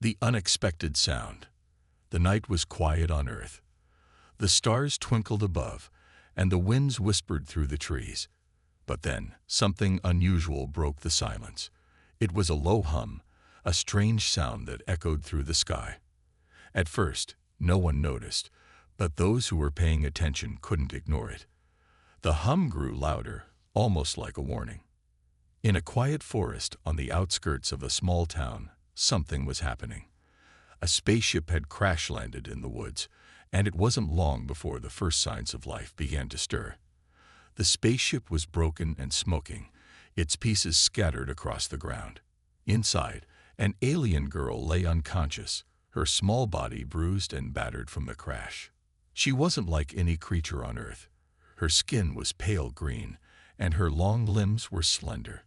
The unexpected sound. The night was quiet on Earth. The stars twinkled above, and the winds whispered through the trees. But then, something unusual broke the silence. It was a low hum, a strange sound that echoed through the sky. At first, no one noticed, but those who were paying attention couldn't ignore it. The hum grew louder, almost like a warning. In a quiet forest on the outskirts of a small town, something was happening. A spaceship had crash-landed in the woods, and it wasn't long before the first signs of life began to stir. The spaceship was broken and smoking, its pieces scattered across the ground. Inside, an alien girl lay unconscious, her small body bruised and battered from the crash. She wasn't like any creature on Earth. Her skin was pale green, and her long limbs were slender.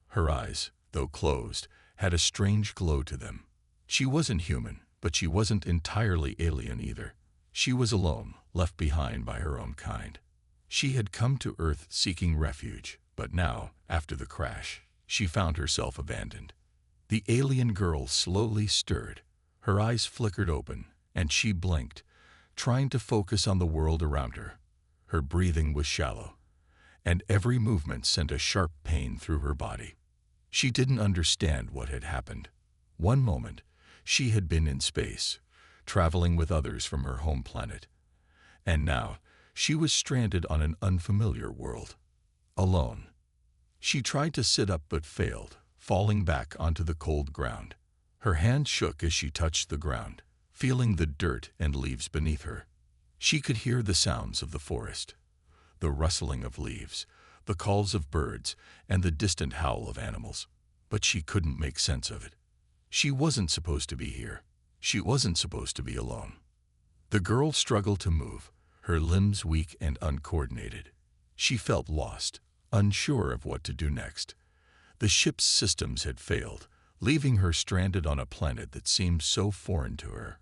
Her eyes, though closed, had a strange glow to them. She wasn't human, but she wasn't entirely alien either. She was alone, left behind by her own kind. She had come to Earth seeking refuge, but now, after the crash, she found herself abandoned. The alien girl slowly stirred. Her eyes flickered open, and she blinked, trying to focus on the world around her. Her breathing was shallow, and every movement sent a sharp pain through her body. She didn't understand what had happened. One moment, she had been in space, traveling with others from her home planet. And now, she was stranded on an unfamiliar world, alone. She tried to sit up but failed, falling back onto the cold ground. Her hand shook as she touched the ground, feeling the dirt and leaves beneath her. She could hear the sounds of the forest, the rustling of leaves, the calls of birds, and the distant howl of animals. But she couldn't make sense of it. She wasn't supposed to be here. She wasn't supposed to be alone. The girl struggled to move, her limbs weak and uncoordinated. She felt lost, unsure of what to do next. The ship's systems had failed, leaving her stranded on a planet that seemed so foreign to her.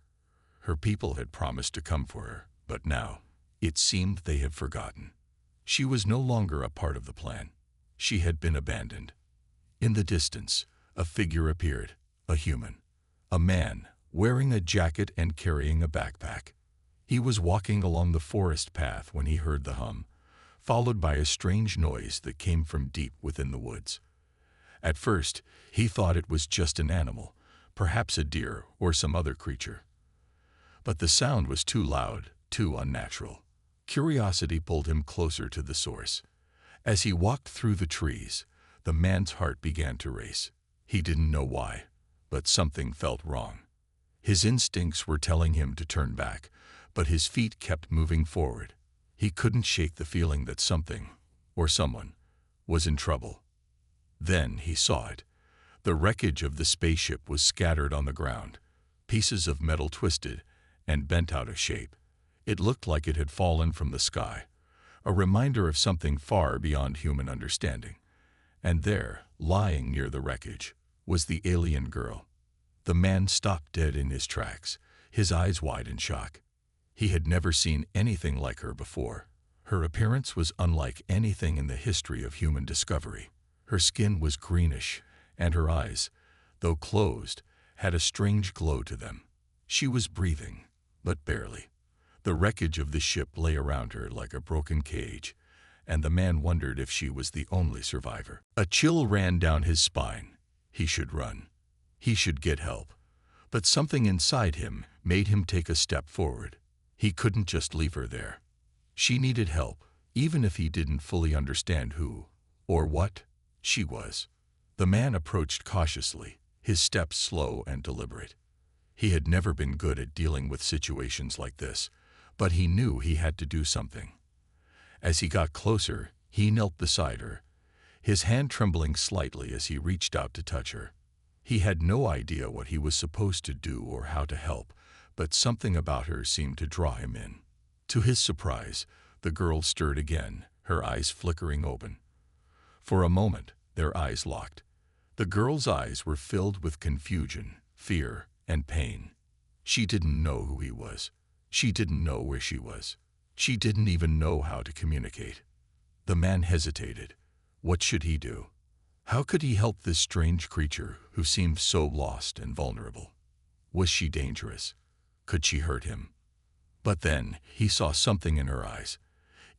Her people had promised to come for her, but now, it seemed they had forgotten. She was no longer a part of the plan. She had been abandoned. In the distance, a figure appeared, a human. A man, wearing a jacket and carrying a backpack. He was walking along the forest path when he heard the hum, followed by a strange noise that came from deep within the woods. At first, he thought it was just an animal, perhaps a deer or some other creature. But the sound was too loud, too unnatural. Curiosity pulled him closer to the source. As he walked through the trees, the man's heart began to race. He didn't know why, but something felt wrong. His instincts were telling him to turn back, but his feet kept moving forward. He couldn't shake the feeling that something, or someone, was in trouble. Then he saw it. The wreckage of the spaceship was scattered on the ground, pieces of metal twisted and bent out of shape. It looked like it had fallen from the sky, a reminder of something far beyond human understanding. And there, lying near the wreckage, was the alien girl. The man stopped dead in his tracks, his eyes wide in shock. He had never seen anything like her before. Her appearance was unlike anything in the history of human discovery. Her skin was greenish, and her eyes, though closed, had a strange glow to them. She was breathing, but barely. The wreckage of the ship lay around her like a broken cage, and the man wondered if she was the only survivor. A chill ran down his spine. He should run. He should get help. But something inside him made him take a step forward. He couldn't just leave her there. She needed help, even if he didn't fully understand who, or what, she was. The man approached cautiously, his steps slow and deliberate. He had never been good at dealing with situations like this, but he knew he had to do something. As he got closer, he knelt beside her, his hand trembling slightly as he reached out to touch her. He had no idea what he was supposed to do or how to help, but something about her seemed to draw him in. To his surprise, the girl stirred again, her eyes flickering open. For a moment, their eyes locked. The girl's eyes were filled with confusion, fear, and pain. She didn't know who he was. She didn't know where she was. She didn't even know how to communicate. The man hesitated. What should he do? How could he help this strange creature who seemed so lost and vulnerable? Was she dangerous? Could she hurt him? But then he saw something in her eyes.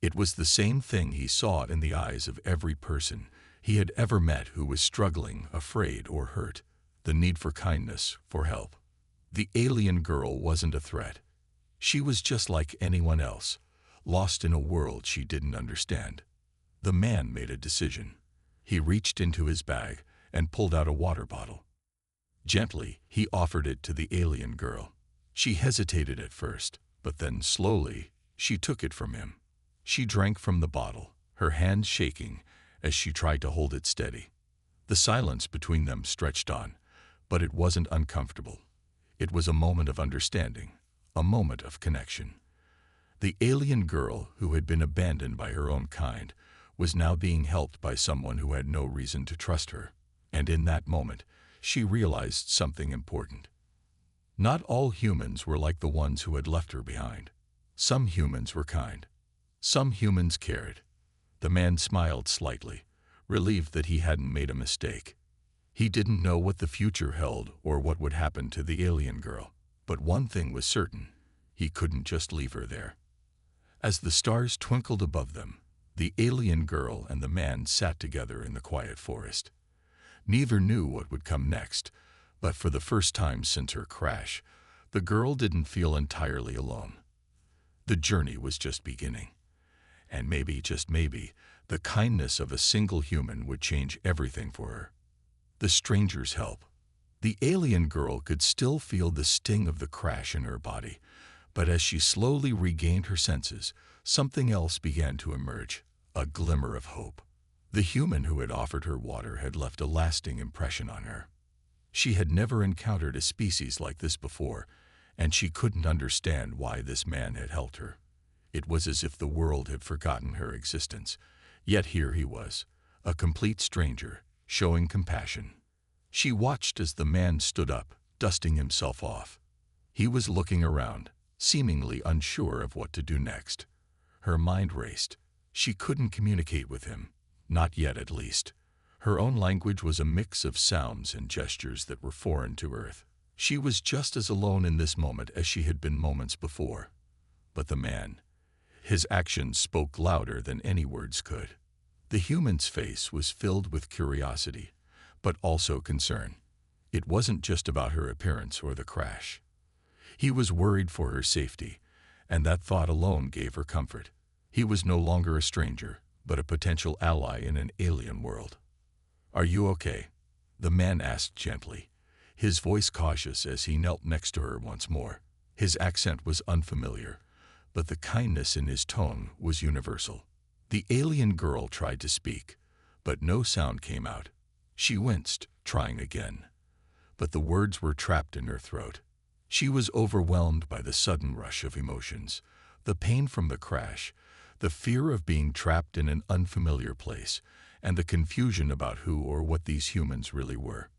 It was the same thing he saw in the eyes of every person he had ever met who was struggling, afraid, or hurt. The need for kindness, for help. The alien girl wasn't a threat. She was just like anyone else, lost in a world she didn't understand. The man made a decision. He reached into his bag and pulled out a water bottle. Gently, he offered it to the alien girl. She hesitated at first, but then slowly, she took it from him. She drank from the bottle, her hands shaking as she tried to hold it steady. The silence between them stretched on, but it wasn't uncomfortable. It was a moment of understanding, a moment of connection. The alien girl, who had been abandoned by her own kind, was now being helped by someone who had no reason to trust her. And in that moment, she realized something important. Not all humans were like the ones who had left her behind. Some humans were kind. Some humans cared. The man smiled slightly, relieved that he hadn't made a mistake. He didn't know what the future held or what would happen to the alien girl, but one thing was certain: he couldn't just leave her there. As the stars twinkled above them, the alien girl and the man sat together in the quiet forest. Neither knew what would come next, but for the first time since her crash, the girl didn't feel entirely alone. The journey was just beginning. And maybe, just maybe, the kindness of a single human would change everything for her. The stranger's help. The alien girl could still feel the sting of the crash in her body, but as she slowly regained her senses, something else began to emerge, a glimmer of hope. The human who had offered her water had left a lasting impression on her. She had never encountered a species like this before, and she couldn't understand why this man had helped her. It was as if the world had forgotten her existence, yet here he was, a complete stranger, showing compassion. She watched as the man stood up, dusting himself off. He was looking around, seemingly unsure of what to do next. Her mind raced. She couldn't communicate with him, not yet at least. Her own language was a mix of sounds and gestures that were foreign to Earth. She was just as alone in this moment as she had been moments before. But the man, his actions spoke louder than any words could. The human's face was filled with curiosity, but also concern. It wasn't just about her appearance or the crash. He was worried for her safety, and that thought alone gave her comfort. He was no longer a stranger, but a potential ally in an alien world. "Are you okay?" the man asked gently, his voice cautious as he knelt next to her once more. His accent was unfamiliar, but the kindness in his tone was universal. The alien girl tried to speak, but no sound came out. She winced, trying again, but the words were trapped in her throat. She was overwhelmed by the sudden rush of emotions, the pain from the crash, the fear of being trapped in an unfamiliar place, and the confusion about who or what these humans really were.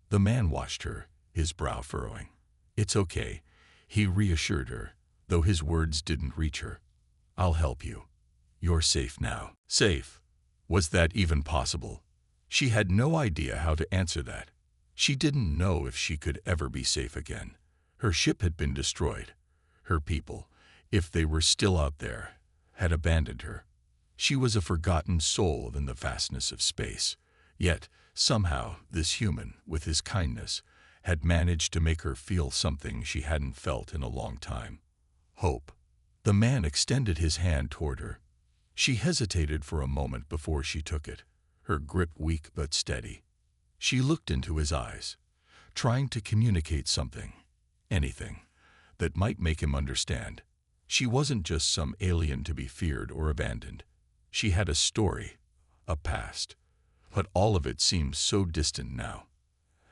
The man watched her, his brow furrowing. "It's okay," he reassured her, though his words didn't reach her. "I'll help you. You're safe now." Safe? Was that even possible? She had no idea how to answer that. She didn't know if she could ever be safe again. Her ship had been destroyed. Her people, if they were still out there, had abandoned her. She was a forgotten soul in the vastness of space. Yet, somehow, this human, with his kindness, had managed to make her feel something she hadn't felt in a long time. Hope. The man extended his hand toward her. She hesitated for a moment before she took it, her grip weak but steady. She looked into his eyes, trying to communicate something, anything, that might make him understand. She wasn't just some alien to be feared or abandoned. She had a story, a past, but all of it seemed so distant now.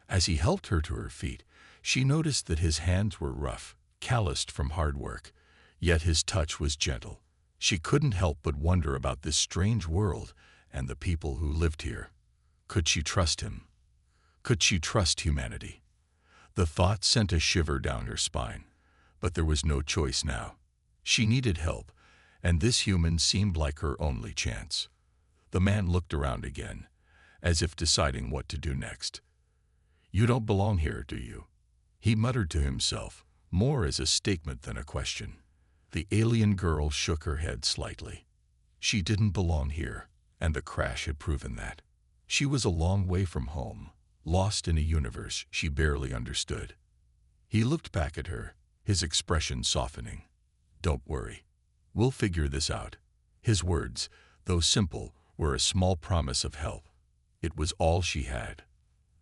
As he helped her to her feet, she noticed that his hands were rough, calloused from hard work, yet his touch was gentle. She couldn't help but wonder about this strange world and the people who lived here. Could she trust him? Could she trust humanity? The thought sent a shiver down her spine, but there was no choice now. She needed help, and this human seemed like her only chance. The man looked around again, as if deciding what to do next. "You don't belong here, do you?" He muttered to himself, more as a statement than a question. The alien girl shook her head slightly. She didn't belong here, and the crash had proven that. She was a long way from home, lost in a universe she barely understood. He looked back at her, his expression softening. "Don't worry. We'll figure this out." His words, though simple, were a small promise of help. It was all she had.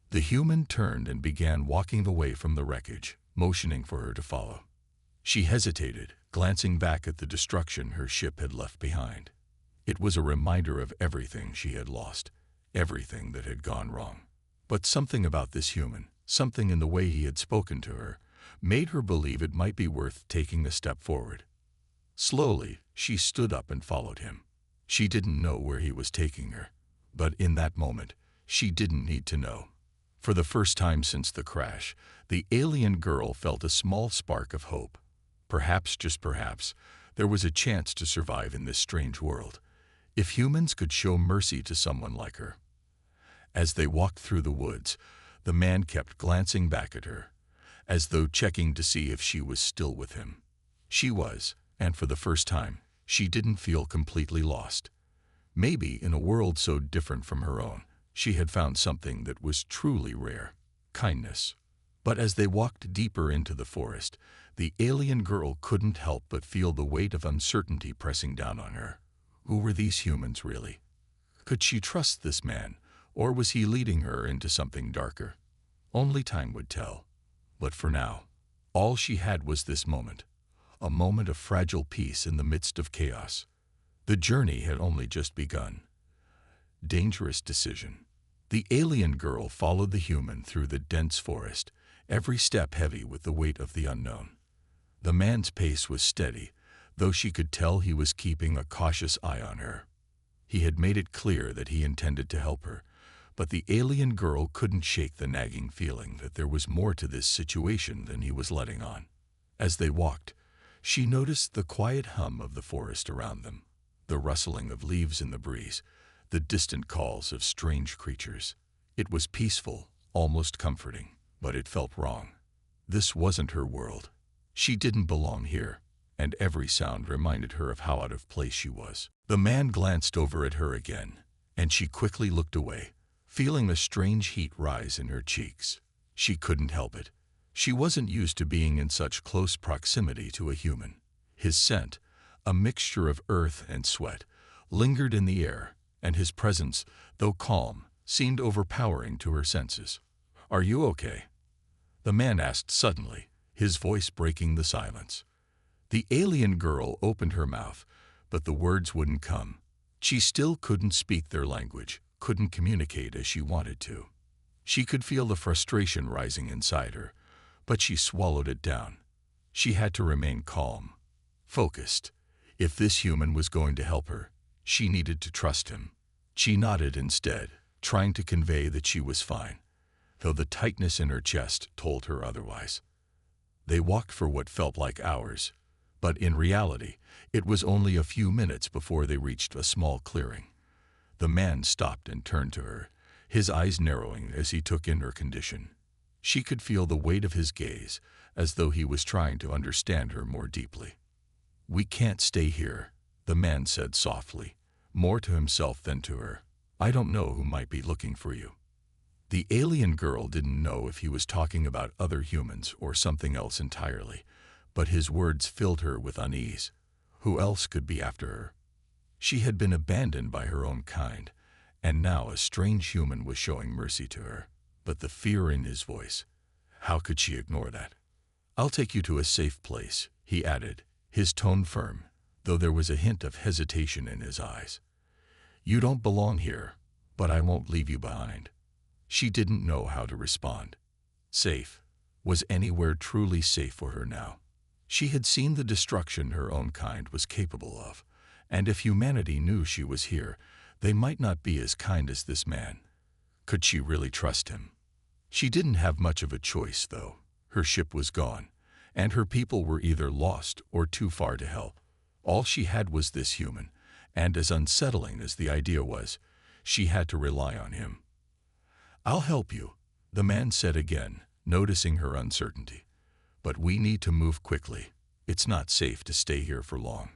The human turned and began walking away from the wreckage, motioning for her to follow. She hesitated, glancing back at the destruction her ship had left behind. It was a reminder of everything she had lost, everything that had gone wrong. But something about this human, something in the way he had spoken to her, made her believe it might be worth taking a step forward. Slowly, she stood up and followed him. She didn't know where he was taking her, but in that moment, she didn't need to know. For the first time since the crash, the alien girl felt a small spark of hope. Perhaps, just perhaps, there was a chance to survive in this strange world, if humans could show mercy to someone like her. As they walked through the woods, the man kept glancing back at her, as though checking to see if she was still with him. She was, and for the first time, she didn't feel completely lost. Maybe in a world so different from her own, she had found something that was truly rare: kindness. But as they walked deeper into the forest, the alien girl couldn't help but feel the weight of uncertainty pressing down on her. Who were these humans really? Could she trust this man, or was he leading her into something darker? Only time would tell. But for now, all she had was this moment, a moment of fragile peace in the midst of chaos. The journey had only just begun. Dangerous decision. The alien girl followed the human through the dense forest, every step heavy with the weight of the unknown. The man's pace was steady, though she could tell he was keeping a cautious eye on her. He had made it clear that he intended to help her, but the alien girl couldn't shake the nagging feeling that there was more to this situation than he was letting on. As they walked, she noticed the quiet hum of the forest around them, the rustling of leaves in the breeze, the distant calls of strange creatures. It was peaceful, almost comforting, but it felt wrong. This wasn't her world. She didn't belong here, and every sound reminded her of how out of place she was. The man glanced over at her again, and she quickly looked away, feeling a strange heat rise in her cheeks. She couldn't help it. She wasn't used to being in such close proximity to a human. His scent, a mixture of earth and sweat, lingered in the air, and his presence, though calm, seemed overpowering to her senses. "Are you okay?" the man asked suddenly, his voice breaking the silence. The alien girl opened her mouth, but the words wouldn't come. She still couldn't speak their language, couldn't communicate as she wanted to. She could feel the frustration rising inside her, but she swallowed it down. She had to remain calm, focused. If this human was going to help her, she needed to trust him. She nodded instead, trying to convey that she was fine, though the tightness in her chest told her otherwise. They walked for what felt like hours, but in reality, it was only a few minutes before they reached a small clearing. The man stopped and turned to her, his eyes narrowing as he took in her condition. She could feel the weight of his gaze, as though he was trying to understand her more deeply. "We can't stay here," the man said softly, more to himself than to her. "I don't know who might be looking for you." The alien girl didn't know if he was talking about other humans or something else entirely, but his words filled her with unease. Who else could be after her? She had been abandoned by her own kind, and now a strange human was showing mercy to her. But the fear in his voice, how could she ignore that? "I'll take you to a safe place," he added, his tone firm, though there was a hint of hesitation in his eyes. "You don't belong here, but I won't leave you behind." She didn't know how to respond. Safe. Was anywhere truly safe for her now? She had seen the destruction her own kind was capable of, and if humanity knew she was here, they might not be as kind as this man. Could she really trust him? She didn't have much of a choice, though. Her ship was gone, and her people were either lost or too far to help. All she had was this human, and as unsettling as the idea was, she had to rely on him. "I'll help you," the man said again, noticing her uncertainty. "But we need to move quickly. It's not safe to stay here for long."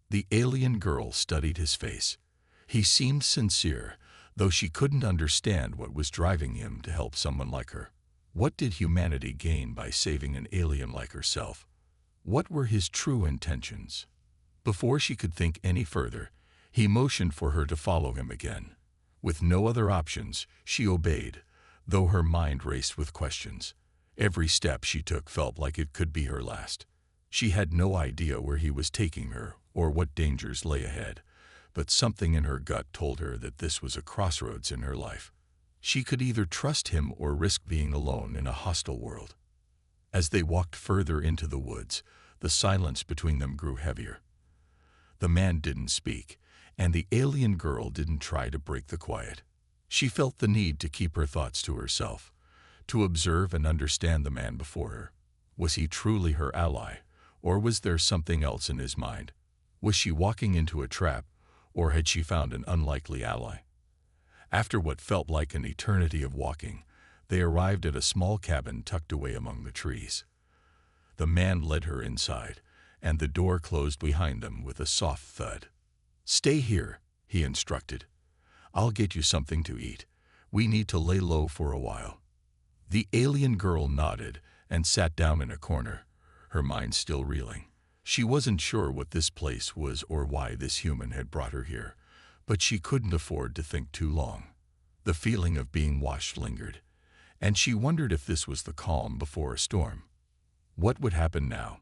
The alien girl studied his face. He seemed sincere, though she couldn't understand what was driving him to help someone like her. What did humanity gain by saving an alien like herself? What were his true intentions? Before she could think any further, he motioned for her to follow him again. With no other options, she obeyed, though her mind raced with questions. Every step she took felt like it could be her last. She had no idea where he was taking her or what dangers lay ahead, but something in her gut told her that this was a crossroads in her life. She could either trust him or risk being alone in a hostile world. As they walked further into the woods, the silence between them grew heavier. The man didn't speak, and the alien girl didn't try to break the quiet. She felt the need to keep her thoughts to herself, to observe and understand the man before her. Was he truly her ally, or was there something else in his mind? Was she walking into a trap, or had she found an unlikely ally? After what felt like an eternity of walking, they arrived at a small cabin tucked away among the trees. The man led her inside, and the door closed behind them with a soft thud. "Stay here," he instructed. "I'll get you something to eat. We need to lay low for a while." The alien girl nodded and sat down in a corner, her mind still reeling. She wasn't sure what this place was or why this human had brought her here, but she couldn't afford to think too long. The feeling of being watched lingered, and she wondered if this was the calm before a storm. What would happen now?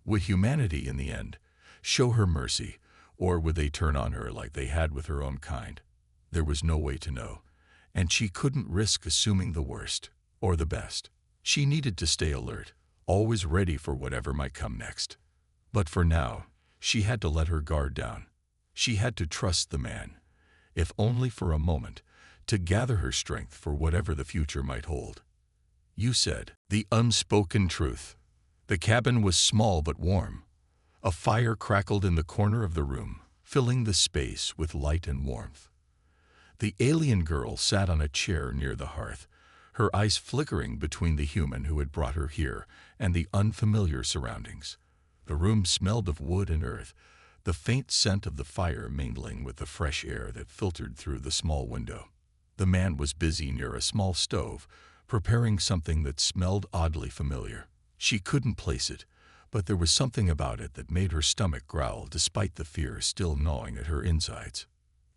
Would humanity, in the end, show her mercy, or would they turn on her like they had with her own kind? There was no way to know, and she couldn't risk assuming the worst or the best. She needed to stay alert, always ready for whatever might come next. But for now, she had to let her guard down. She had to trust the man, if only for a moment, to gather her strength for whatever the future might hold. "You said," the unspoken truth. The cabin was small but warm. A fire crackled in the corner of the room, filling the space with light and warmth. The alien girl sat on a chair near the hearth, her eyes flickering between the human who had brought her here and the unfamiliar surroundings. The room smelled of wood and earth, the faint scent of the fire mingling with the fresh air that filtered through the small window. The man was busy near a small stove, preparing something that smelled oddly familiar. She couldn't place it, but there was something about it that made her stomach growl despite the fear still gnawing at her insides.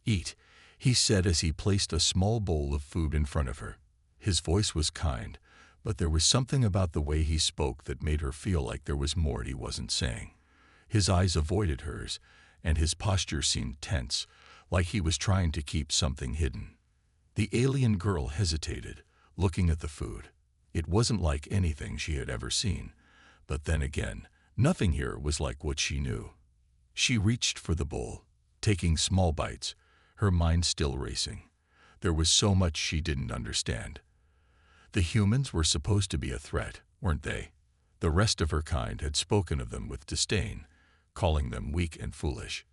"Eat," he said as he placed a small bowl of food in front of her. His voice was kind, but there was something about the way he spoke that made her feel like there was more he wasn't saying. His eyes avoided hers, and his posture seemed tense, like he was trying to keep something hidden. The alien girl hesitated, looking at the food. It wasn't like anything she had ever seen, but then again, nothing here was like what she knew. She reached for the bowl, taking small bites, her mind still racing. There was so much she didn't understand. The humans were supposed to be a threat, weren't they? The rest of her kind had spoken of them with disdain, calling them weak and foolish.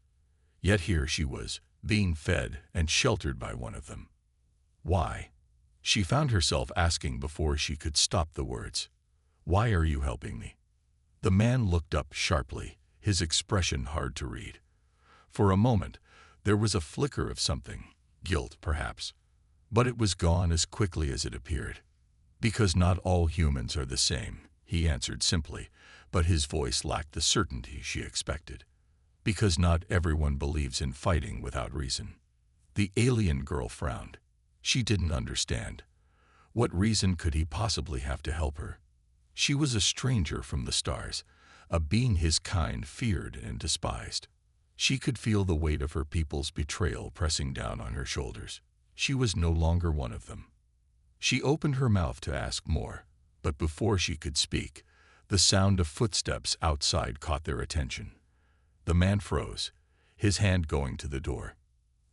Yet here she was, being fed and sheltered by one of them. Why? She found herself asking before she could stop the words. "Why are you helping me?" The man looked up sharply, his expression hard to read. For a moment, there was a flicker of something, guilt perhaps, but it was gone as quickly as it appeared. "Because not all humans are the same," he answered simply, but his voice lacked the certainty she expected. "Because not everyone believes in fighting without reason." The alien girl frowned. She didn't understand. What reason could he possibly have to help her? She was a stranger from the stars, a being his kind feared and despised. She could feel the weight of her people's betrayal pressing down on her shoulders. She was no longer one of them. She opened her mouth to ask more, but before she could speak, the sound of footsteps outside caught their attention. The man froze, his hand going to the door.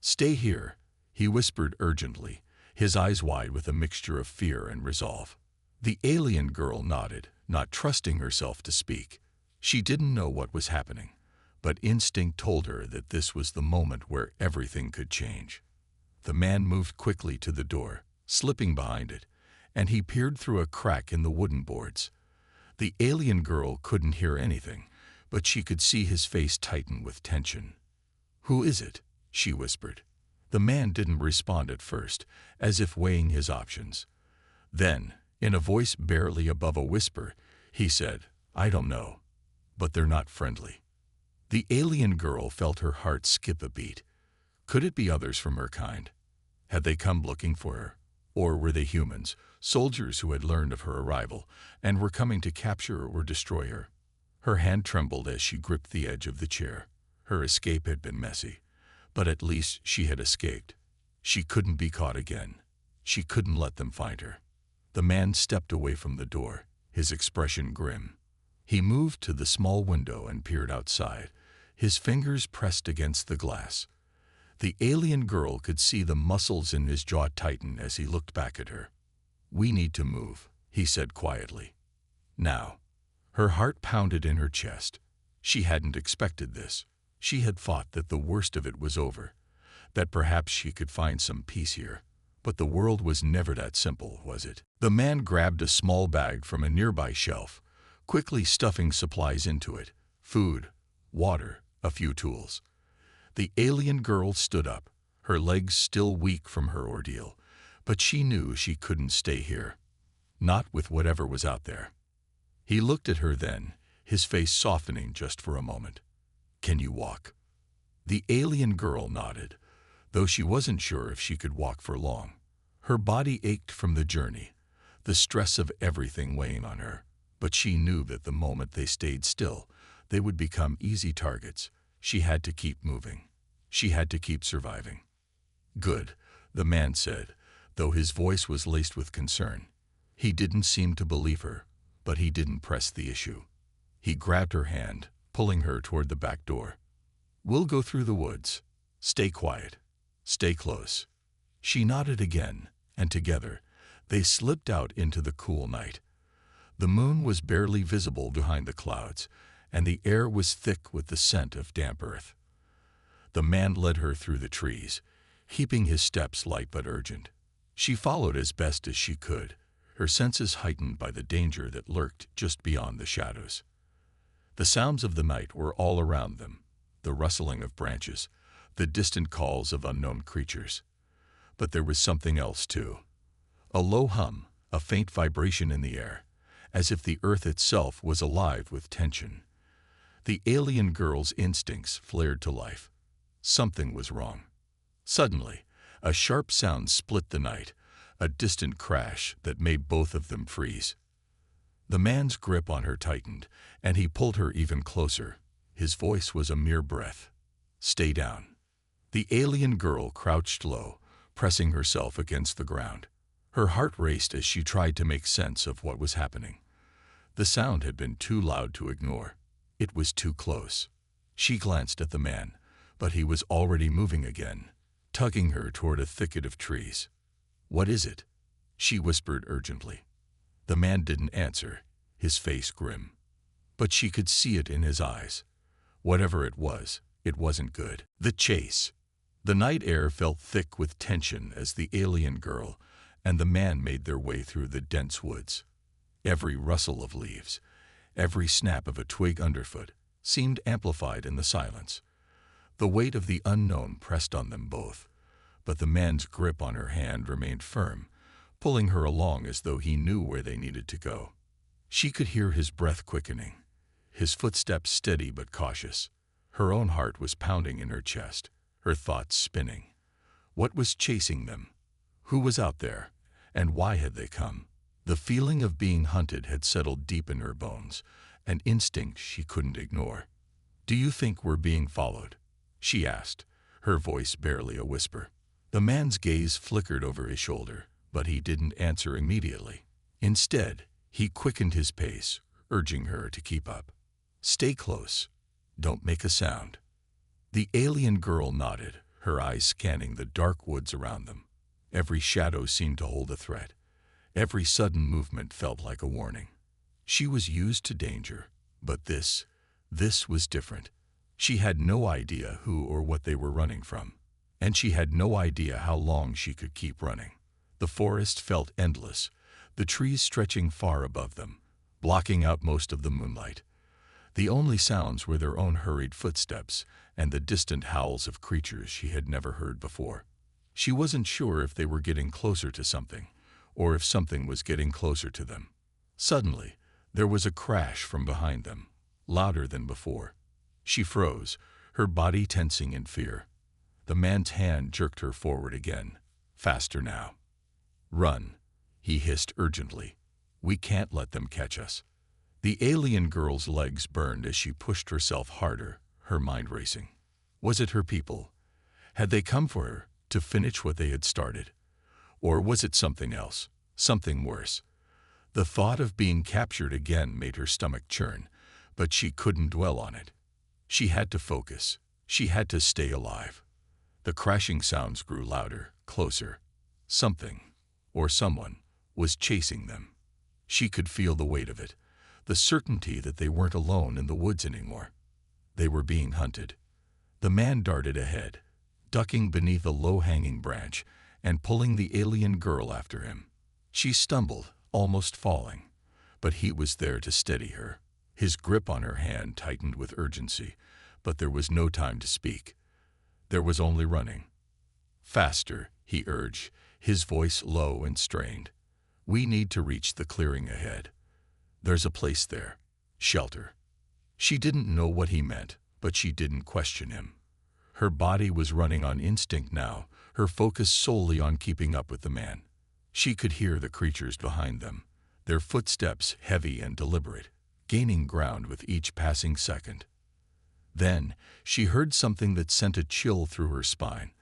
"Stay here," he whispered urgently, his eyes wide with a mixture of fear and resolve. The alien girl nodded, not trusting herself to speak. She didn't know what was happening, but instinct told her that this was the moment where everything could change. The man moved quickly to the door, slipping behind it, and he peered through a crack in the wooden boards. The alien girl couldn't hear anything, but she could see his face tighten with tension. "Who is it?" she whispered. The man didn't respond at first, as if weighing his options. Then, in a voice barely above a whisper, he said, "I don't know, but they're not friendly." The alien girl felt her heart skip a beat. Could it be others from her kind? Had they come looking for her? Or were they humans, soldiers who had learned of her arrival and were coming to capture or destroy her? Her hand trembled as she gripped the edge of the chair. Her escape had been messy, but at least she had escaped. She couldn't be caught again. She couldn't let them find her. The man stepped away from the door, his expression grim. He moved to the small window and peered outside, his fingers pressed against the glass. The alien girl could see the muscles in his jaw tighten as he looked back at her. "We need to move," he said quietly. "Now." Her heart pounded in her chest. She hadn't expected this. She had thought that the worst of it was over, that perhaps she could find some peace here. But the world was never that simple, was it? The man grabbed a small bag from a nearby shelf, quickly stuffing supplies into it: food, water, a few tools. The alien girl stood up, her legs still weak from her ordeal, but she knew she couldn't stay here. Not with whatever was out there. He looked at her then, his face softening just for a moment. "Can you walk?" The alien girl nodded, though she wasn't sure if she could walk for long. Her body ached from the journey, the stress of everything weighing on her, but she knew that the moment they stayed still, they would become easy targets. She had to keep moving. She had to keep surviving. "Good," the man said, though his voice was laced with concern. He didn't seem to believe her, but he didn't press the issue. He grabbed her hand, pulling her toward the back door. "We'll go through the woods. Stay quiet. Stay close." She nodded again, and together, they slipped out into the cool night. The moon was barely visible behind the clouds, and the air was thick with the scent of damp earth. The man led her through the trees, keeping his steps light but urgent. She followed as best as she could, her senses heightened by the danger that lurked just beyond the shadows. The sounds of the night were all around them, the rustling of branches, the distant calls of unknown creatures. But there was something else too. A low hum, a faint vibration in the air, as if the earth itself was alive with tension. The alien girl's instincts flared to life. Something was wrong. Suddenly, a sharp sound split the night, a distant crash that made both of them freeze. The man's grip on her tightened, and he pulled her even closer. His voice was a mere breath. "Stay down." The alien girl crouched low, pressing herself against the ground. Her heart raced as she tried to make sense of what was happening. The sound had been too loud to ignore. It was too close. She glanced at the man, but he was already moving again, tugging her toward a thicket of trees. "What is it?" she whispered urgently. The man didn't answer, his face grim. But she could see it in his eyes. Whatever it wasn't good. The chase. The night air felt thick with tension as the alien girl and the man made their way through the dense woods. Every rustle of leaves, every snap of a twig underfoot, seemed amplified in the silence. The weight of the unknown pressed on them both, but the man's grip on her hand remained firm, pulling her along as though he knew where they needed to go. She could hear his breath quickening, his footsteps steady but cautious. Her own heart was pounding in her chest, her thoughts spinning. What was chasing them? Who was out there? And why had they come? The feeling of being hunted had settled deep in her bones, an instinct she couldn't ignore. "Do you think we're being followed?" she asked, her voice barely a whisper. The man's gaze flickered over his shoulder, but he didn't answer immediately. Instead, he quickened his pace, urging her to keep up. "Stay close. Don't make a sound." The alien girl nodded, her eyes scanning the dark woods around them. Every shadow seemed to hold a threat. Every sudden movement felt like a warning. She was used to danger, but this was different. She had no idea who or what they were running from, and she had no idea how long she could keep running. The forest felt endless, the trees stretching far above them, blocking out most of the moonlight. The only sounds were their own hurried footsteps and the distant howls of creatures she had never heard before. She wasn't sure if they were getting closer to something, or if something was getting closer to them. Suddenly, there was a crash from behind them, louder than before. She froze, her body tensing in fear. The man's hand jerked her forward again. Faster now. Run, he hissed urgently. We can't let them catch us. The alien girl's legs burned as she pushed herself harder, her mind racing. Was it her people? Had they come for her, to finish what they had started? Or was it something else, something worse? The thought of being captured again made her stomach churn, but she couldn't dwell on it. She had to focus. She had to stay alive. The crashing sounds grew louder, closer. Something, or someone, was chasing them. She could feel the weight of it, the certainty that they weren't alone in the woods anymore. They were being hunted. The man darted ahead, ducking beneath a low-hanging branch and pulling the alien girl after him. She stumbled, almost falling, but he was there to steady her. His grip on her hand tightened with urgency, but there was no time to speak. There was only running. Faster, he urged, his voice low and strained. We need to reach the clearing ahead. There's a place there. Shelter. She didn't know what he meant, but she didn't question him. Her body was running on instinct now, her focus solely on keeping up with the man. She could hear the creatures behind them, their footsteps heavy and deliberate, gaining ground with each passing second. Then she heard something that sent a chill through her spine,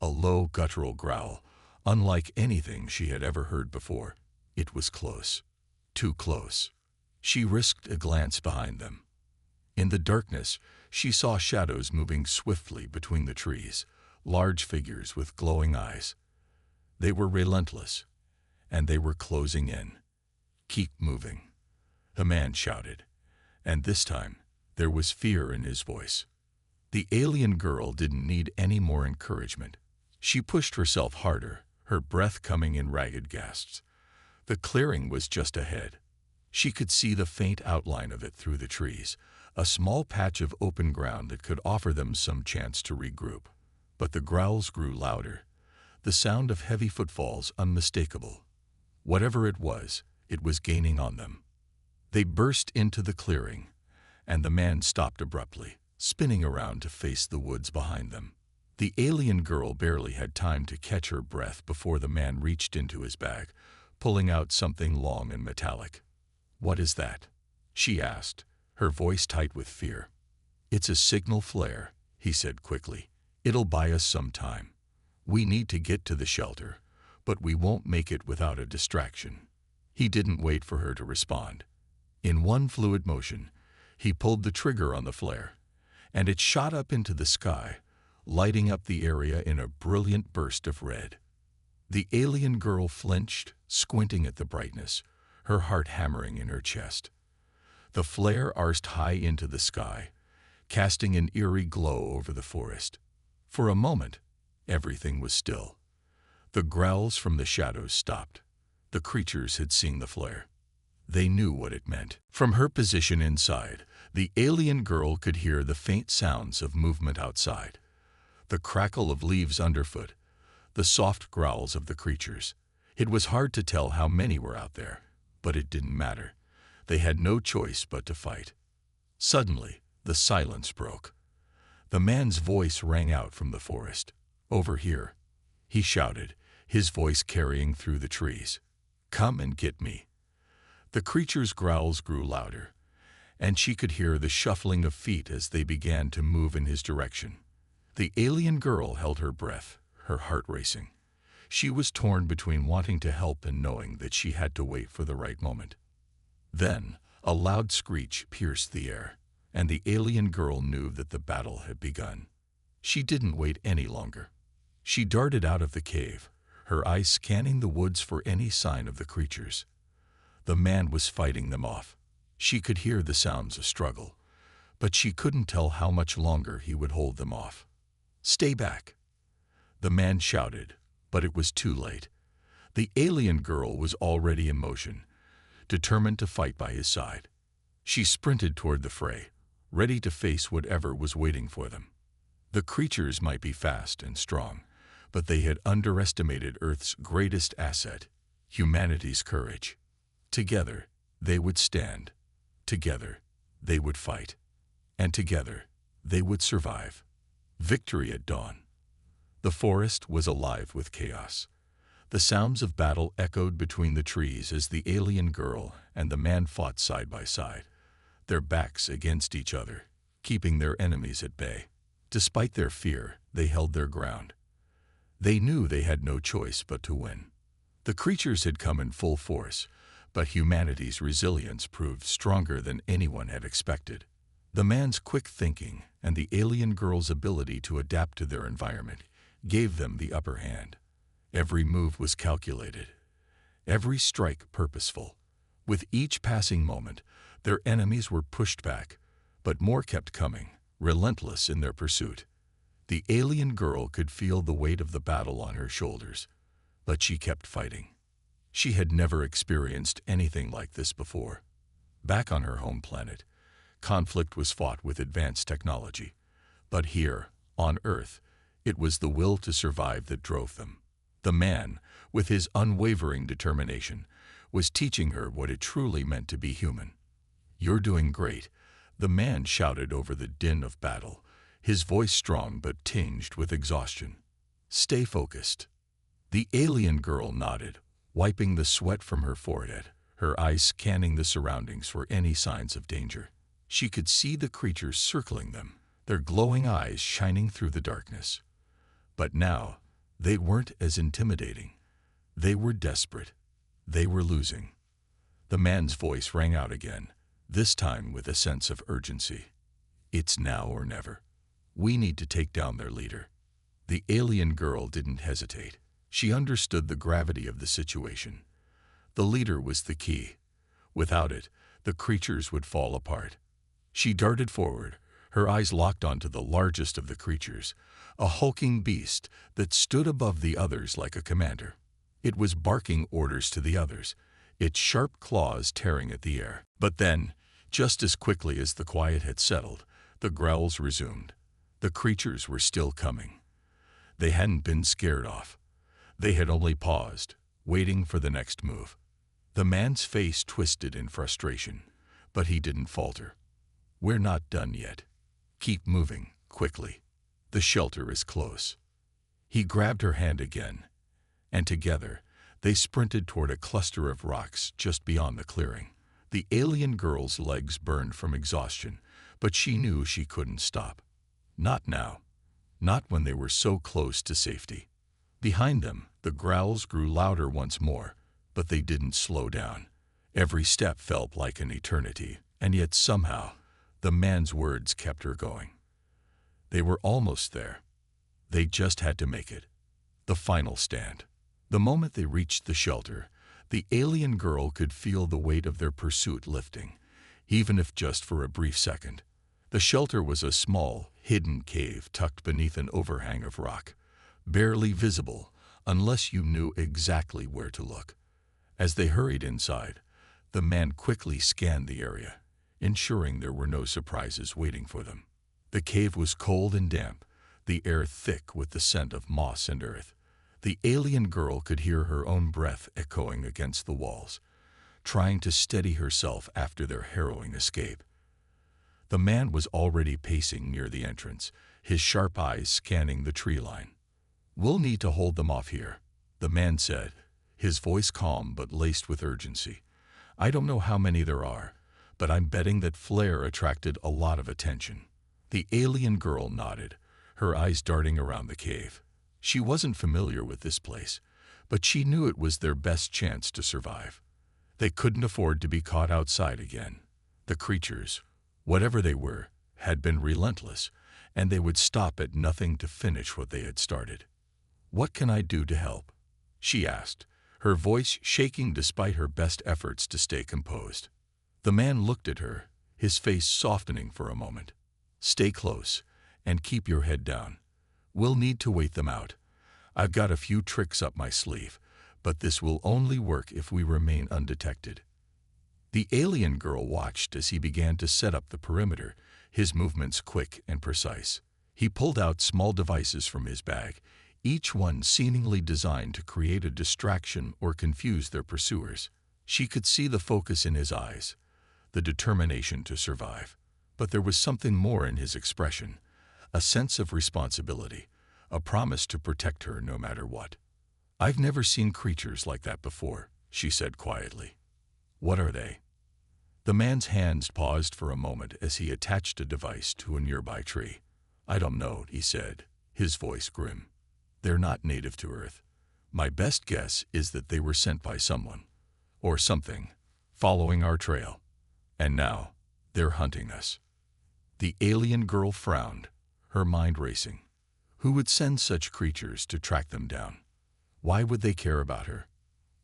a low guttural growl, unlike anything she had ever heard before. It was close. Too close. She risked a glance behind them. In the darkness, she saw shadows moving swiftly between the trees, large figures with glowing eyes. They were relentless, and they were closing in. Keep moving, the man shouted, and this time there was fear in his voice. The alien girl didn't need any more encouragement. She pushed herself harder, her breath coming in ragged gasps. The clearing was just ahead. She could see the faint outline of it through the trees, a small patch of open ground that could offer them some chance to regroup. But the growls grew louder, the sound of heavy footfalls unmistakable. Whatever it was gaining on them. They burst into the clearing, and the man stopped abruptly, spinning around to face the woods behind them. The alien girl barely had time to catch her breath before the man reached into his bag, pulling out something long and metallic. What is that? She asked, her voice tight with fear. It's a signal flare, he said quickly. It'll buy us some time. We need to get to the shelter, but we won't make it without a distraction. He didn't wait for her to respond. In one fluid motion, he pulled the trigger on the flare, and it shot up into the sky, lighting up the area in a brilliant burst of red. The alien girl flinched, squinting at the brightness, her heart hammering in her chest. The flare arced high into the sky, casting an eerie glow over the forest. For a moment, everything was still. The growls from the shadows stopped. The creatures had seen the flare. They knew what it meant. From her position inside, the alien girl could hear the faint sounds of movement outside. The crackle of leaves underfoot, the soft growls of the creatures. It was hard to tell how many were out there, but it didn't matter. They had no choice but to fight. Suddenly, the silence broke. The man's voice rang out from the forest. Over here, he shouted, his voice carrying through the trees. Come and get me. The creature's growls grew louder, and she could hear the shuffling of feet as they began to move in his direction. The alien girl held her breath, her heart racing. She was torn between wanting to help and knowing that she had to wait for the right moment. Then, a loud screech pierced the air, and the alien girl knew that the battle had begun. She didn't wait any longer. She darted out of the cave, her eyes scanning the woods for any sign of the creatures. The man was fighting them off. She could hear the sounds of struggle, but she couldn't tell how much longer he would hold them off. Stay back! The man shouted, but it was too late. The alien girl was already in motion, determined to fight by his side. She sprinted toward the fray, ready to face whatever was waiting for them. The creatures might be fast and strong, but they had underestimated Earth's greatest asset, humanity's courage. Together, they would stand. Together, they would fight. And together, they would survive. Victory at dawn. The forest was alive with chaos. The sounds of battle echoed between the trees as the alien girl and the man fought side by side, their backs against each other, keeping their enemies at bay. Despite their fear, they held their ground. They knew they had no choice but to win. The creatures had come in full force, but humanity's resilience proved stronger than anyone had expected. The man's quick thinking and the alien girl's ability to adapt to their environment gave them the upper hand. Every move was calculated, every strike purposeful. With each passing moment, their enemies were pushed back, but more kept coming, relentless in their pursuit. The alien girl could feel the weight of the battle on her shoulders, but she kept fighting. She had never experienced anything like this before. Back on her home planet, conflict was fought with advanced technology. But here, on Earth, it was the will to survive that drove them. The man, with his unwavering determination, was teaching her what it truly meant to be human. "You're doing great," the man shouted over the din of battle, his voice strong but tinged with exhaustion. "Stay focused." The alien girl nodded, wiping the sweat from her forehead, her eyes scanning the surroundings for any signs of danger. She could see the creatures circling them, their glowing eyes shining through the darkness. But now, they weren't as intimidating. They were desperate. They were losing. The man's voice rang out again, this time with a sense of urgency. "It's now or never. We need to take down their leader." The alien girl didn't hesitate. She understood the gravity of the situation. The leader was the key. Without it, the creatures would fall apart. She darted forward, her eyes locked onto the largest of the creatures, a hulking beast that stood above the others like a commander. It was barking orders to the others, its sharp claws tearing at the air. But then, just as quickly as the quiet had settled, the growls resumed. The creatures were still coming. They hadn't been scared off. They had only paused, waiting for the next move. The man's face twisted in frustration, but he didn't falter. "We're not done yet. Keep moving, quickly. The shelter is close." He grabbed her hand again, and together, they sprinted toward a cluster of rocks just beyond the clearing. The alien girl's legs burned from exhaustion, but she knew she couldn't stop. Not now. Not when they were so close to safety. Behind them, the growls grew louder once more, but they didn't slow down. Every step felt like an eternity, and yet somehow, the man's words kept her going. They were almost there. They just had to make it. The final stand. The moment they reached the shelter, the alien girl could feel the weight of their pursuit lifting, even if just for a brief second. The shelter was a small, hidden cave tucked beneath an overhang of rock, barely visible unless you knew exactly where to look. As they hurried inside, the man quickly scanned the area, ensuring there were no surprises waiting for them. The cave was cold and damp, the air thick with the scent of moss and earth. The alien girl could hear her own breath echoing against the walls, trying to steady herself after their harrowing escape. The man was already pacing near the entrance, his sharp eyes scanning the tree line. "We'll need to hold them off here," the man said, his voice calm but laced with urgency. "I don't know how many there are, but I'm betting that flare attracted a lot of attention." The alien girl nodded, her eyes darting around the cave. She wasn't familiar with this place, but she knew it was their best chance to survive. They couldn't afford to be caught outside again. The creatures, whatever they were, had been relentless, and they would stop at nothing to finish what they had started. "What can I do to help?" she asked, her voice shaking despite her best efforts to stay composed. The man looked at her, his face softening for a moment. "Stay close, and keep your head down. We'll need to wait them out. I've got a few tricks up my sleeve, but this will only work if we remain undetected." The alien girl watched as he began to set up the perimeter, his movements quick and precise. He pulled out small devices from his bag, each one seemingly designed to create a distraction or confuse their pursuers. She could see the focus in his eyes, the determination to survive. But there was something more in his expression, a sense of responsibility, a promise to protect her no matter what. "I've never seen creatures like that before," she said quietly. "What are they?" The man's hands paused for a moment as he attached a device to a nearby tree. "I don't know," he said, his voice grim. "They're not native to Earth. My best guess is that they were sent by someone, or something, following our trail. And now, they're hunting us." The alien girl frowned, her mind racing. Who would send such creatures to track them down? Why would they care about her?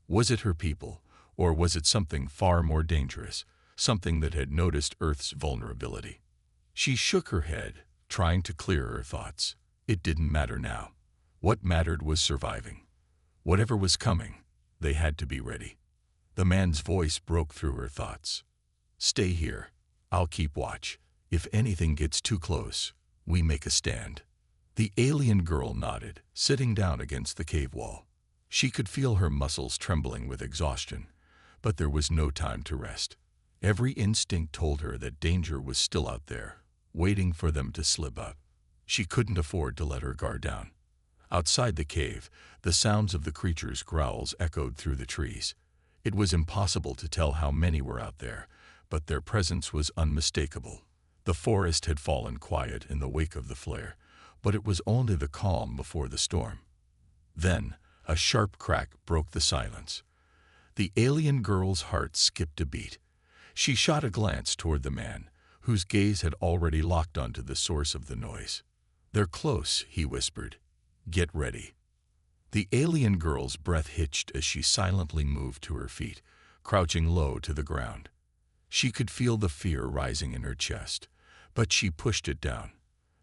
Was it her people, or was it something far more dangerous, something that had noticed Earth's vulnerability? She shook her head, trying to clear her thoughts. It didn't matter now. What mattered was surviving. Whatever was coming, they had to be ready. The man's voice broke through her thoughts. "Stay here. I'll keep watch. If anything gets too close, we make a stand." The alien girl nodded, sitting down against the cave wall. She could feel her muscles trembling with exhaustion, but there was no time to rest. Every instinct told her that danger was still out there, waiting for them to slip up. She couldn't afford to let her guard down. Outside the cave, the sounds of the creatures' growls echoed through the trees. It was impossible to tell how many were out there, but their presence was unmistakable. The forest had fallen quiet in the wake of the flare, but it was only the calm before the storm. Then, a sharp crack broke the silence. The alien girl's heart skipped a beat. She shot a glance toward the man, whose gaze had already locked onto the source of the noise. "They're close," he whispered. "Get ready." The alien girl's breath hitched as she silently moved to her feet, crouching low to the ground. She could feel the fear rising in her chest, but she pushed it down.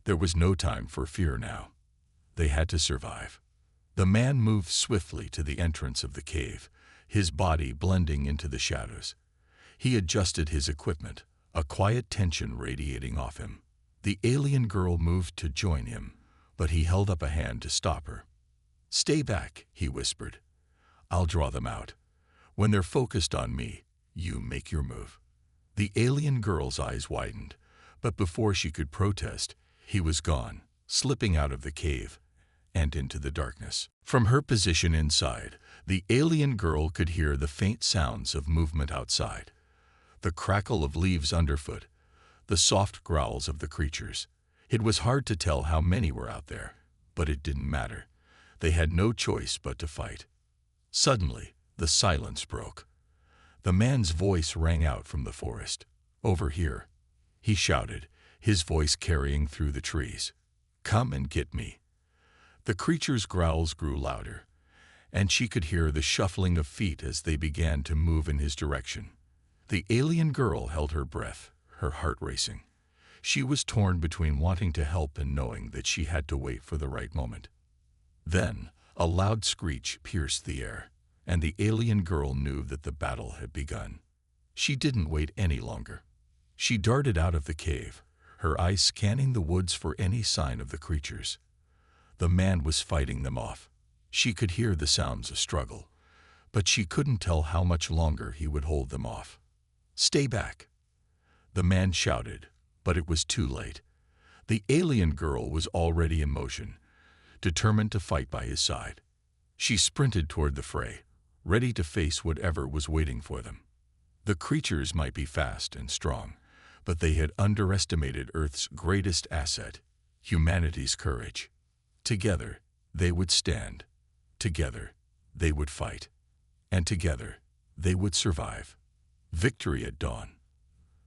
There was no time for fear now. They had to survive. The man moved swiftly to the entrance of the cave, his body blending into the shadows. He adjusted his equipment, a quiet tension radiating off him. The alien girl moved to join him, but he held up a hand to stop her. "Stay back," he whispered. "I'll draw them out. When they're focused on me, you make your move." The alien girl's eyes widened, but before she could protest, he was gone, slipping out of the cave and into the darkness. From her position inside, the alien girl could hear the faint sounds of movement outside. The crackle of leaves underfoot, the soft growls of the creatures. It was hard to tell how many were out there, but it didn't matter. They had no choice but to fight. Suddenly, the silence broke. The man's voice rang out from the forest. "Over here," he shouted, his voice carrying through the trees. "Come and get me." The creature's growls grew louder, and she could hear the shuffling of feet as they began to move in his direction. The alien girl held her breath, her heart racing. She was torn between wanting to help and knowing that she had to wait for the right moment. Then, a loud screech pierced the air, and the alien girl knew that the battle had begun. She didn't wait any longer. She darted out of the cave, her eyes scanning the woods for any sign of the creatures. The man was fighting them off. She could hear the sounds of struggle, but she couldn't tell how much longer he would hold them off. "Stay back!" The man shouted, but it was too late. The alien girl was already in motion, determined to fight by his side. She sprinted toward the fray, ready to face whatever was waiting for them. The creatures might be fast and strong, but they had underestimated Earth's greatest asset, humanity's courage. Together, they would stand. Together, they would fight. And together, they would survive. Victory at dawn.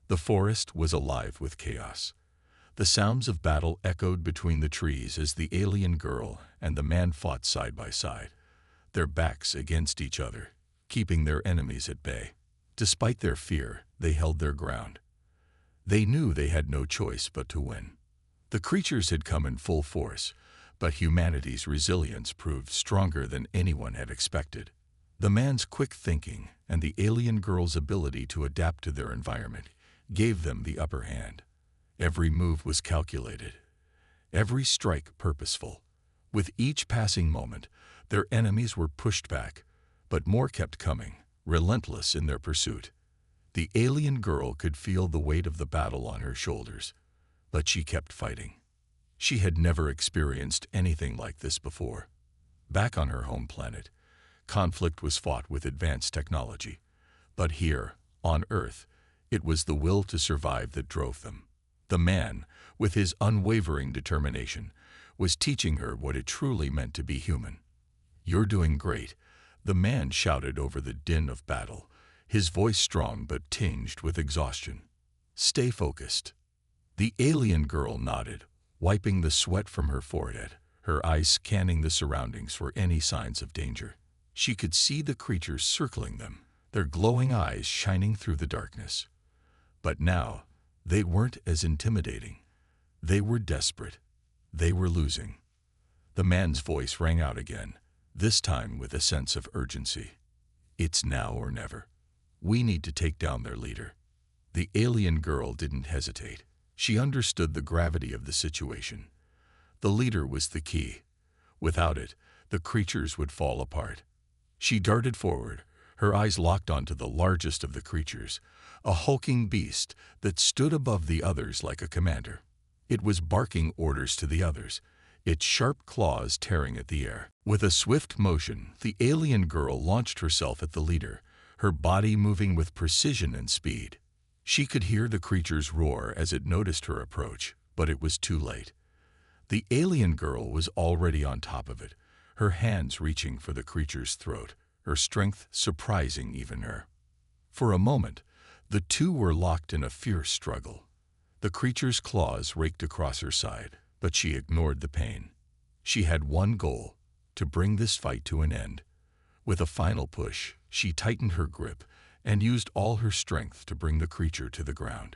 The forest was alive with chaos. The sounds of battle echoed between the trees as the alien girl and the man fought side by side, their backs against each other, keeping their enemies at bay. Despite their fear, they held their ground. They knew they had no choice but to win. The creatures had come in full force, but humanity's resilience proved stronger than anyone had expected. The man's quick thinking and the alien girl's ability to adapt to their environment gave them the upper hand. Every move was calculated, every strike purposeful. With each passing moment, their enemies were pushed back, but more kept coming, relentless in their pursuit. The alien girl could feel the weight of the battle on her shoulders, but she kept fighting. She had never experienced anything like this before. Back on her home planet, conflict was fought with advanced technology. But here, on Earth, it was the will to survive that drove them. The man, with his unwavering determination, was teaching her what it truly meant to be human. "You're doing great," the man shouted over the din of battle, his voice strong but tinged with exhaustion. "Stay focused." The alien girl nodded, wiping the sweat from her forehead, her eyes scanning the surroundings for any signs of danger. She could see the creatures circling them, their glowing eyes shining through the darkness. But now, they weren't as intimidating. They were desperate. They were losing. The man's voice rang out again, this time with a sense of urgency. "It's now or never. We need to take down their leader." The alien girl didn't hesitate. She understood the gravity of the situation. The leader was the key. Without it, the creatures would fall apart. She darted forward, her eyes locked onto the largest of the creatures, a hulking beast that stood above the others like a commander. It was barking orders to the others, its sharp claws tearing at the air. With a swift motion, the alien girl launched herself at the leader, her body moving with precision and speed. She could hear the creature's roar as it noticed her approach, but it was too late. The alien girl was already on top of it, her hands reaching for the creature's throat, her strength surprising even her. For a moment, the two were locked in a fierce struggle. The creature's claws raked across her side, but she ignored the pain. She had one goal: to bring this fight to an end. With a final push, she tightened her grip and used all her strength to bring the creature to the ground.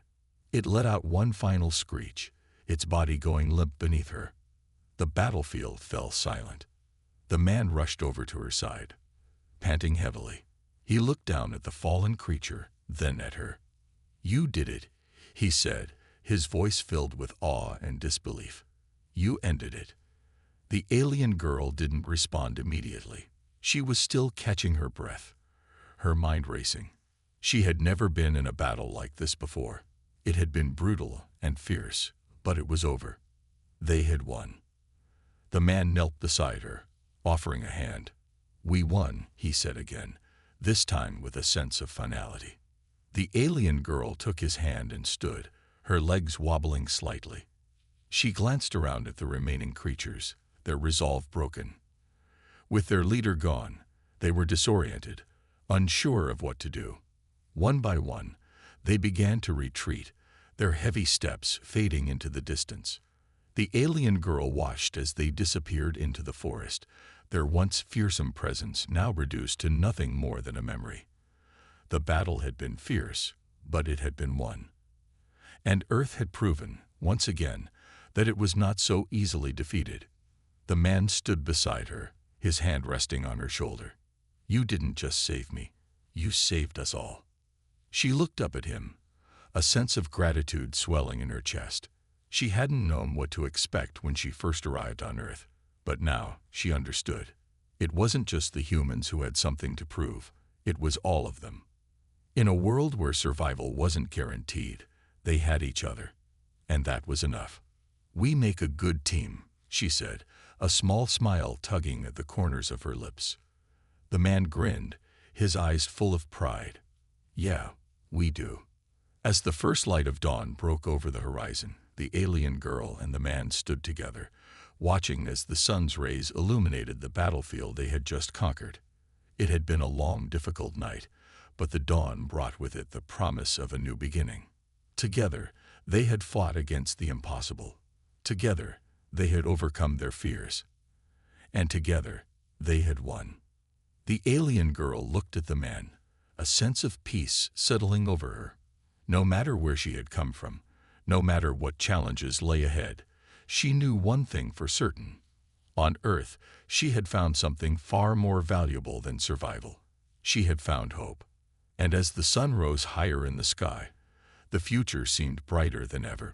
It let out one final screech, its body going limp beneath her. The battlefield fell silent. The man rushed over to her side, panting heavily. He looked down at the fallen creature, then at her. "You did it," he said, his voice filled with awe and disbelief. "You ended it." The alien girl didn't respond immediately. She was still catching her breath, her mind racing. She had never been in a battle like this before. It had been brutal and fierce, but it was over. They had won. The man knelt beside her, offering a hand. "We won," he said again, this time with a sense of finality. The alien girl took his hand and stood, her legs wobbling slightly. She glanced around at the remaining creatures, their resolve broken. With their leader gone, they were disoriented, unsure of what to do. One by one, they began to retreat, their heavy steps fading into the distance. The alien girl watched as they disappeared into the forest, their once fearsome presence now reduced to nothing more than a memory. The battle had been fierce, but it had been won. And Earth had proven, once again, that it was not so easily defeated. The man stood beside her, his hand resting on her shoulder. "You didn't just save me, you saved us all." She looked up at him, a sense of gratitude swelling in her chest. She hadn't known what to expect when she first arrived on Earth, but now she understood. It wasn't just the humans who had something to prove, it was all of them. In a world where survival wasn't guaranteed, they had each other, and that was enough. "We make a good team," she said, a small smile tugging at the corners of her lips. The man grinned, his eyes full of pride. "Yeah, we do." As the first light of dawn broke over the horizon, the alien girl and the man stood together, watching as the sun's rays illuminated the battlefield they had just conquered. It had been a long, difficult night, but the dawn brought with it the promise of a new beginning. Together, they had fought against the impossible. Together, they had overcome their fears. And together, they had won. The alien girl looked at the man, a sense of peace settling over her. No matter where she had come from, no matter what challenges lay ahead, she knew one thing for certain. On Earth, she had found something far more valuable than survival. She had found hope. And as the sun rose higher in the sky, the future seemed brighter than ever.